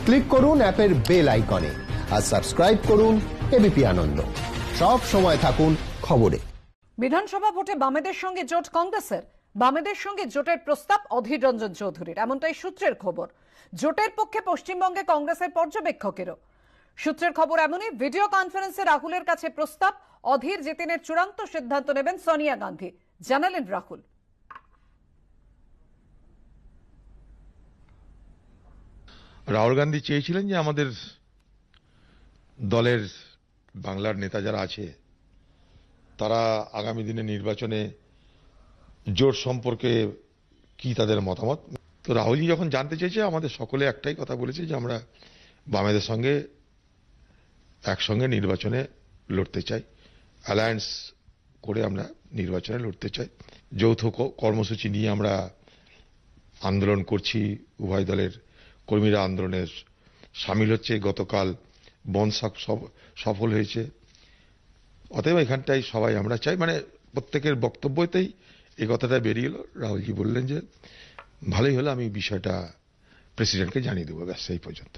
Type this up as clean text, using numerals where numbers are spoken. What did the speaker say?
Click করুন অ্যাপের bell আইকনে আর সাবস্ক্রাইব করুন এবিপি আনন্দ। সব সময় থাকুন খবরে। বিধানসভা ভোটে বামেদের সঙ্গে জোট কংগ্রেসের, বামেদের সঙ্গে জোটের প্রস্তাব অধীর রঞ্জন চৌধুরীর, এমনটাই সূত্রের খবর। জোটের পক্ষে পশ্চিমবঙ্গে কংগ্রেসের পর্যবেক্ষকেরও। সূত্রের খবর এমনই, ভিডিও কনফারেন্সে রাহুলের কাছে প্রস্তাব, অধীর জিতেনের চূড়ান্ত সিদ্ধান্ত নেবেন সোনিয়া গান্ধী, জানালেন রাহুল। রাহুল গান্ধী চেয়েছিলেন যে আমাদের দলের বাংলার নেতা যারা আছে তারা আগামী দিনে নির্বাচনে জোট সম্পর্কে কি তাদের মতামত। তো রাহুলজি যখন জানতে চেয়েছে, আমাদের সকলে একটাই কথা বলেছে যে আমরা বামেদের সঙ্গে একসঙ্গে নির্বাচনে লড়তে চাই, অ্যালায়েন্স করে আমরা নির্বাচনে লড়তে চাই। যৌথ কর্মসূচি নিয়ে আমরা আন্দোলন করছি, উভয় দলের কর্মীরা আন্দোলনে সামিল হচ্ছে। গতকাল বনসাক সফল হয়েছে। অতএব এখানটাই সবাই আমরা চাই, মানে প্রত্যেকের বক্তব্যতেই এই কথাটা বেরিয়ে এলো। রাহুলজি বললেন যে ভালোই হলো, আমি বিষয়টা প্রেসিডেন্টকে জানিয়ে দেবো, ব্যাস এই পর্যন্ত।